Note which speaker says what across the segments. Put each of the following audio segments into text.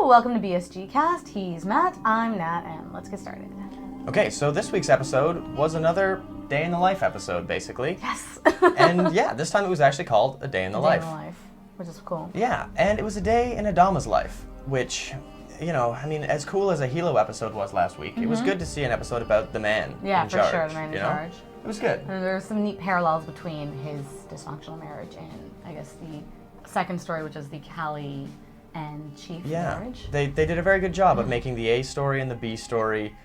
Speaker 1: welcome to BSGcast. He's Matt, I'm Nat, and let's get started.
Speaker 2: Okay, so this week's episode was another day in the life episode, basically.
Speaker 1: Yes.
Speaker 2: And yeah, this time it was actually called A Day in the Life.
Speaker 1: Day in the Life, which is cool.
Speaker 2: Yeah, and it was a day in Adama's life, which, you know, I mean, as cool as a Hilo episode was last week, it was good to see an episode about the man in charge.
Speaker 1: Yeah, for sure, the man in charge.
Speaker 2: It was good.
Speaker 1: And there's some neat parallels between his dysfunctional marriage and, I guess, the second story, which is the Cali and Chief marriage.
Speaker 2: They did a very good job of making the A story and the B story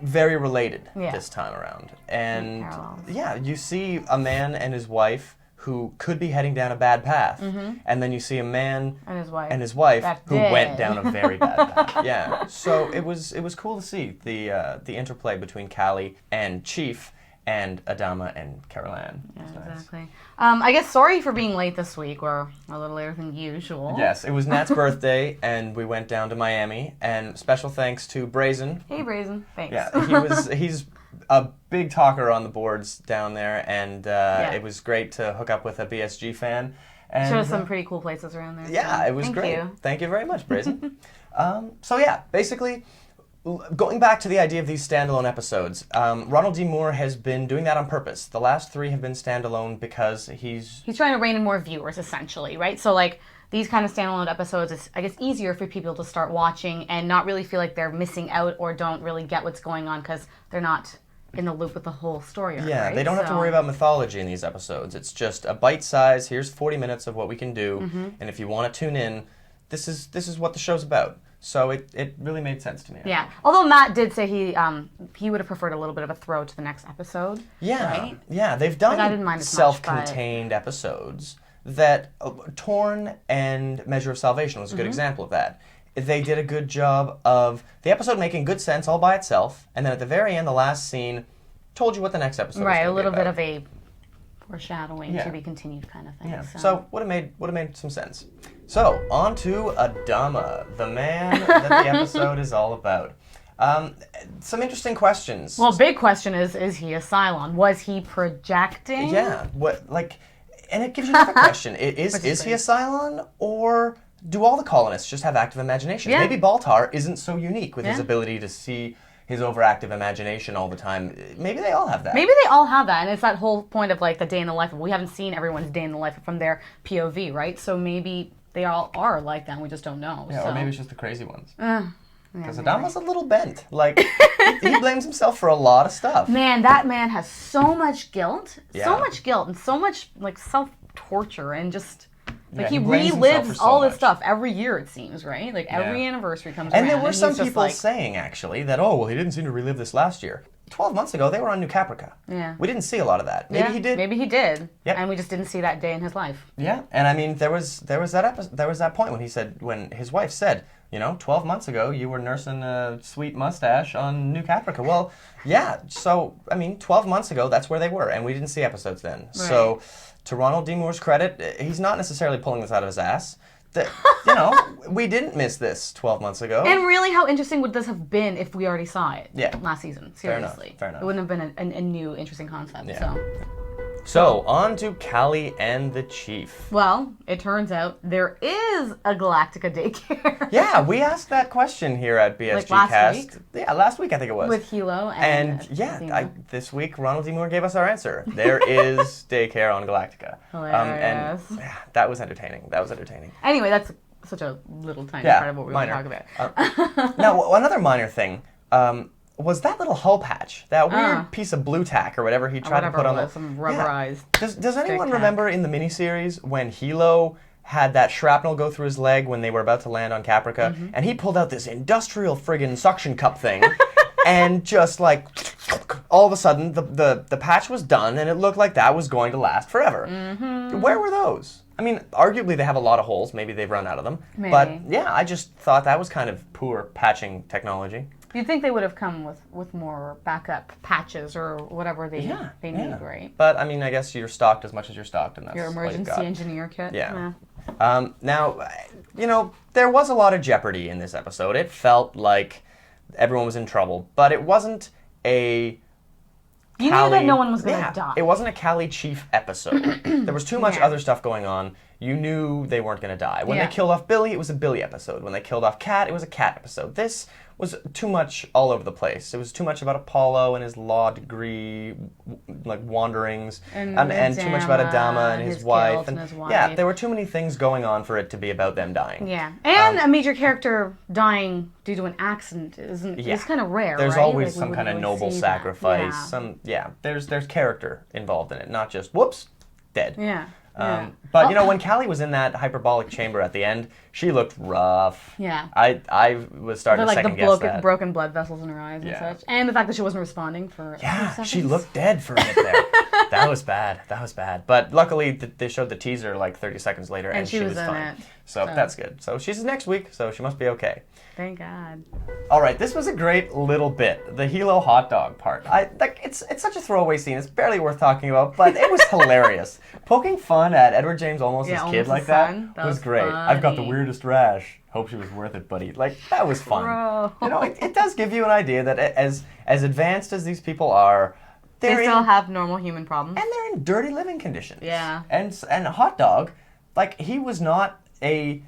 Speaker 2: very related this time around. And yeah, you see a man and his wife who could be heading down a bad path, and then you see a man and his wife who went down a very bad path. Yeah, so it was cool to see the interplay between Cali and Chief and Adama and Caroline.
Speaker 1: Yeah, exactly. I guess sorry for being late this week. We're a little later than usual.
Speaker 2: Yes, it was Nat's birthday, and we went down to Miami. And special thanks to Brazen.
Speaker 1: Hey, Brazen. Thanks.
Speaker 2: Yeah, he's a big talker on the boards down there, and it was great to hook up with a BSG fan. And
Speaker 1: showed us some pretty cool places around there.
Speaker 2: Yeah,
Speaker 1: so
Speaker 2: it was great.
Speaker 1: You.
Speaker 2: Thank you very much, Brazen. So yeah, basically, going back to the idea of these standalone episodes, Ronald D. Moore has been doing that on purpose. The last three have been standalone because he's
Speaker 1: trying to rein in more viewers, essentially, right? So, like, these kind of standalone episodes, it's, I guess, easier for people to start watching and not really feel like they're missing out or don't really get what's going on because they're not in the loop with the whole story arc, right?
Speaker 2: They don't have to worry about mythology in these episodes. It's just a bite size, here's 40 minutes of what we can do, and if you want to tune in, this is what the show's about. So it really made sense to me.
Speaker 1: Yeah. Although Matt did say he would have preferred a little bit of a throw to the next episode.
Speaker 2: Yeah.
Speaker 1: Right?
Speaker 2: Yeah, they've done self-contained episodes that Torn and Measure of Salvation was a good example of that. They did a good job of the episode making good sense all by itself, and then at the very end, the last scene told you what the next episode was going to be about.
Speaker 1: Right, a little bit of a foreshadowing to be continued kind of thing.
Speaker 2: Yeah. So would have made some sense. So on to Adama, the man that the episode is all about. Some interesting questions.
Speaker 1: Well, big question is he a Cylon? Was he projecting?
Speaker 2: Yeah. And it gives you another question. Is he a Cylon, or do all the colonists just have active imaginations?
Speaker 1: Yeah.
Speaker 2: Maybe Baltar isn't so unique with his ability to see his overactive imagination all the time. Maybe they all have that.
Speaker 1: Maybe they all have that, and it's that whole point of like the day in the life. We haven't seen everyone's day in the life from their POV, right? So maybe they all are like that, and we just don't know.
Speaker 2: Yeah, or maybe it's just the crazy ones. Because
Speaker 1: Yeah,
Speaker 2: Adama's a little bent. Like, he blames himself for a lot of stuff.
Speaker 1: Man, that man has so much guilt. Yeah. So much guilt and so much, like, self-torture and just... Like, he relives all this stuff every year, it seems, right? Like, every anniversary comes around.
Speaker 2: And there were some people saying, actually, that, oh, well, he didn't seem to relive this last year. 12 months ago, they were on New Caprica.
Speaker 1: Yeah.
Speaker 2: We didn't see a lot of that. Maybe he did.
Speaker 1: Maybe he did.
Speaker 2: Yep.
Speaker 1: And we just didn't see that day in his life.
Speaker 2: Yeah. And I mean, there was that point when his wife said, 12 months ago, you were nursing a sweet mustache on New Caprica. Well, yeah. So, I mean, 12 months ago, that's where they were. And we didn't see episodes then. Right. So, to Ronald D. Moore's credit, he's not necessarily pulling this out of his ass. We didn't miss this 12 months ago.
Speaker 1: And really, how interesting would this have been if we already saw it last season? Seriously.
Speaker 2: Fair enough.
Speaker 1: It wouldn't have been a new, interesting concept.
Speaker 2: Yeah. So, on to Cali and the Chief.
Speaker 1: Well, it turns out there is a Galactica daycare.
Speaker 2: Yeah, we asked that question here at BSGcast.
Speaker 1: Like last week?
Speaker 2: Yeah, last week I think it was.
Speaker 1: With Hilo and
Speaker 2: this week Ronald D. Moore gave us our answer. There is daycare on Galactica.
Speaker 1: Hilarious.
Speaker 2: That was entertaining.
Speaker 1: Anyway, that's such a little tiny part of what we want to talk
Speaker 2: about. Now, another minor thing. Was that little hull patch, that weird piece of blue tack or whatever he tried to put on
Speaker 1: some rubberized.
Speaker 2: Yeah. Does anyone remember in the miniseries when Hilo had that shrapnel go through his leg when they were about to land on Caprica, and he pulled out this industrial friggin' suction cup thing, and just like all of a sudden the patch was done, and it looked like that was going to last forever. Where were those? I mean, arguably they have a lot of holes. Maybe they've run out of them.
Speaker 1: Maybe.
Speaker 2: But yeah, I just thought that was kind of poor patching technology.
Speaker 1: You'd think they would have come with more backup patches or whatever they need, right?
Speaker 2: But, I mean, I guess you're stocked as much as you're stocked, and that's
Speaker 1: your emergency engineer kit.
Speaker 2: Yeah. Now, there was a lot of jeopardy in this episode. It felt like everyone was in trouble, but it wasn't a
Speaker 1: You knew that no one was going to die.
Speaker 2: It wasn't a Cali Chief episode. There was too much other stuff going on. you knew they weren't going to die. When they killed off Billy, it was a Billy episode. When they killed off Cat, it was a Cat episode. This was too much all over the place. It was too much about Apollo and his law degree, like wanderings, and too much about Adama and his wife. And his wife. Yeah, there were too many things going on for it to be about them dying.
Speaker 1: Yeah, and a major character dying due to an accident is kind of rare.
Speaker 2: There's
Speaker 1: right?
Speaker 2: always some kind of noble sacrifice. There's character involved in it, not just whoops, dead.
Speaker 1: Yeah.
Speaker 2: But when Cali was in that hyperbolic chamber at the end, she looked rough.
Speaker 1: Yeah.
Speaker 2: I was starting to second guess that.
Speaker 1: Broken blood vessels in her eyes and such. And the fact that she wasn't responding for
Speaker 2: she looked dead for a bit there. That was bad. But luckily, they showed the teaser like 30 seconds later, and she was fine. So that's good. So she's next week, so she must be okay.
Speaker 1: Thank God.
Speaker 2: All right, this was a great little bit. The Hilo hot dog part. It's such a throwaway scene. It's barely worth talking about, but it was hilarious. Poking fun at Edward James Olmos' kid like that was great. Funny. I've got the weirdest rash. Hope she was worth it, buddy. Like, that was fun. Bro. It does give you an idea that as advanced as these people are,
Speaker 1: they still have normal human problems.
Speaker 2: And they're in dirty living conditions.
Speaker 1: Yeah.
Speaker 2: And a hot dog, like, he was not a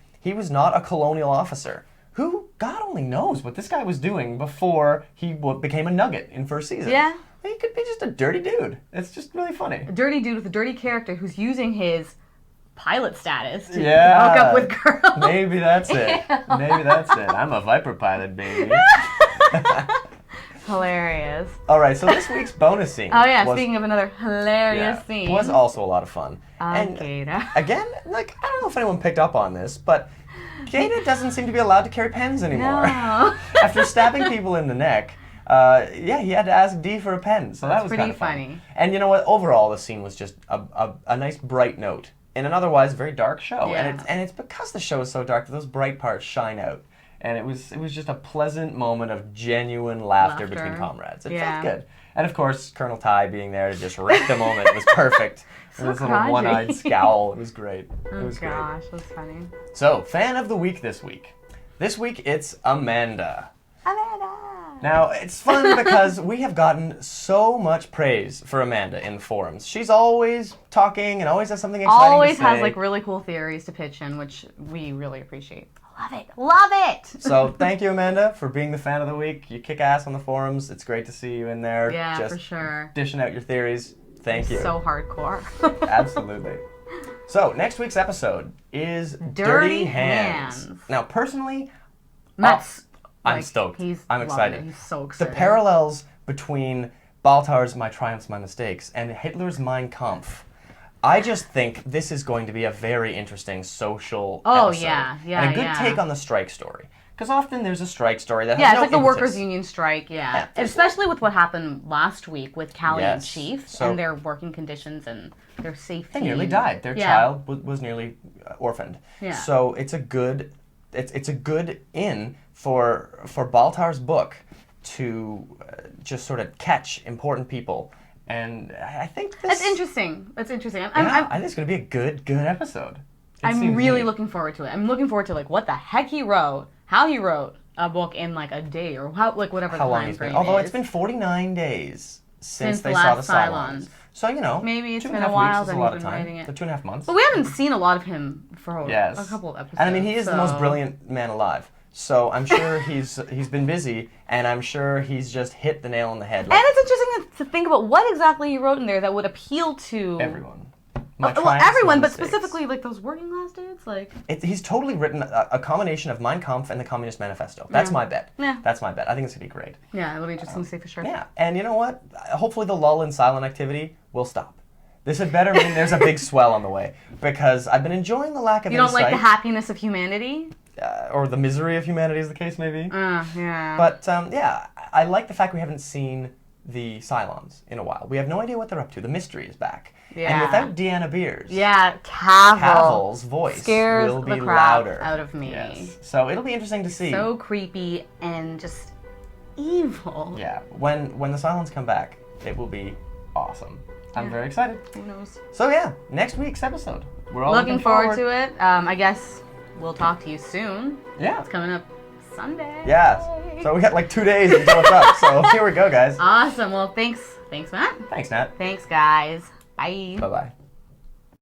Speaker 2: colonial officer. Who, God only knows what this guy was doing before he became a nugget in first season.
Speaker 1: Yeah.
Speaker 2: He could be just a dirty dude. It's just really funny.
Speaker 1: A dirty dude with a dirty character who's using his pilot status to hook up with girls.
Speaker 2: Maybe that's it. Maybe that's it. I'm a Viper pilot, baby.
Speaker 1: Hilarious.
Speaker 2: All right, so this week's bonus scene.
Speaker 1: Oh, yeah, speaking of another hilarious scene.
Speaker 2: Was also a lot of fun.
Speaker 1: Okay.
Speaker 2: And again, I don't know if anyone picked up on this, but Gata doesn't seem to be allowed to carry pens anymore. No. After stabbing people in the neck, he had to ask Dee for a pen. So that was kind of
Speaker 1: funny.
Speaker 2: And you know what? Overall, the scene was just a nice bright note in an otherwise very dark show. Yeah. And it's because the show is so dark that those bright parts shine out. And it was just a pleasant moment of genuine laughter between comrades. It felt good. And of course, Colonel Ty being there to just wreck the moment was perfect.
Speaker 1: So
Speaker 2: this little one-eyed scowl. It was great.
Speaker 1: It was great. Gosh, that's funny.
Speaker 2: So, fan of the week this week. This week, it's Amanda.
Speaker 1: Amanda!
Speaker 2: Now, it's fun because we have gotten so much praise for Amanda in the forums. She's always talking and always has something exciting to say.
Speaker 1: Always has, like, really cool theories to pitch in, which we really appreciate. Love it!
Speaker 2: So, thank you, Amanda, for being the fan of the week. You kick ass on the forums. It's great to see you in there.
Speaker 1: Yeah,
Speaker 2: just
Speaker 1: for sure.
Speaker 2: Dishing out your theories. Thank you.
Speaker 1: So hardcore.
Speaker 2: Absolutely. So, next week's episode is Dirty Hands. Now, personally, I'm stoked. I'm excited.
Speaker 1: He's so excited.
Speaker 2: The parallels between Baltar's My Triumphs, My Mistakes and Hitler's Mein Kampf. I just think this is going to be a very interesting social episode. And a good take on the strike story. Because often there's a strike story that has no
Speaker 1: it's like the
Speaker 2: impetus.
Speaker 1: workers' union strike, especially with what happened last week with Cali and Chief and their working conditions and their safety.
Speaker 2: They nearly died. Their child was nearly orphaned.
Speaker 1: Yeah.
Speaker 2: So it's a good in for Baltar's book to just sort of catch important people. And I think
Speaker 1: that's interesting. I think
Speaker 2: it's going to be a good episode.
Speaker 1: I'm really looking forward to it. I'm looking forward to like what the heck he wrote, how he wrote a book in like a day or whatever the time frame is.
Speaker 2: Although it's been 49 days since they saw the Cylons. So,
Speaker 1: maybe it's been a while that he's been writing it.
Speaker 2: So 2.5 months.
Speaker 1: But we haven't seen a lot of him for a couple of episodes.
Speaker 2: And I mean, he is the most brilliant man alive. So I'm sure he's been busy, and I'm sure he's just hit the nail on the head.
Speaker 1: And it's interesting to think about what exactly he wrote in there that would appeal to
Speaker 2: everyone.
Speaker 1: Everyone, but specifically like those working class dudes. Like
Speaker 2: he's totally written a combination of Mein Kampf and the Communist Manifesto. That's my bet.
Speaker 1: Yeah.
Speaker 2: That's my bet. I think it's gonna be great.
Speaker 1: Yeah, it'll be interesting to see for sure.
Speaker 2: Yeah, and you know what? Hopefully the lull in silent activity will stop. This had better mean there's a big swell on the way, because I've been enjoying the lack of insight.
Speaker 1: You don't like the happiness of humanity?
Speaker 2: Or the misery of humanity, is the case, maybe.
Speaker 1: Yeah.
Speaker 2: But, I like the fact we haven't seen the Cylons in a while. We have no idea what they're up to. The mystery is back.
Speaker 1: Yeah.
Speaker 2: And without Deanna Beers,
Speaker 1: Cavill's
Speaker 2: voice
Speaker 1: scares
Speaker 2: will be
Speaker 1: the crap
Speaker 2: louder.
Speaker 1: out of me.
Speaker 2: Yes. So it'll be interesting to see.
Speaker 1: So creepy and just evil.
Speaker 2: Yeah. When the Cylons come back, it will be awesome. I'm very excited.
Speaker 1: Who knows?
Speaker 2: So yeah, next week's episode. We're all
Speaker 1: looking forward to it. I guess we'll talk to you soon.
Speaker 2: Yeah.
Speaker 1: It's coming up Sunday.
Speaker 2: Yes. So we got like 2 days until it's up. So here we go, guys.
Speaker 1: Awesome. Well, thanks, Matt.
Speaker 2: Thanks, Nat.
Speaker 1: Thanks, guys. Bye.
Speaker 2: Bye-bye.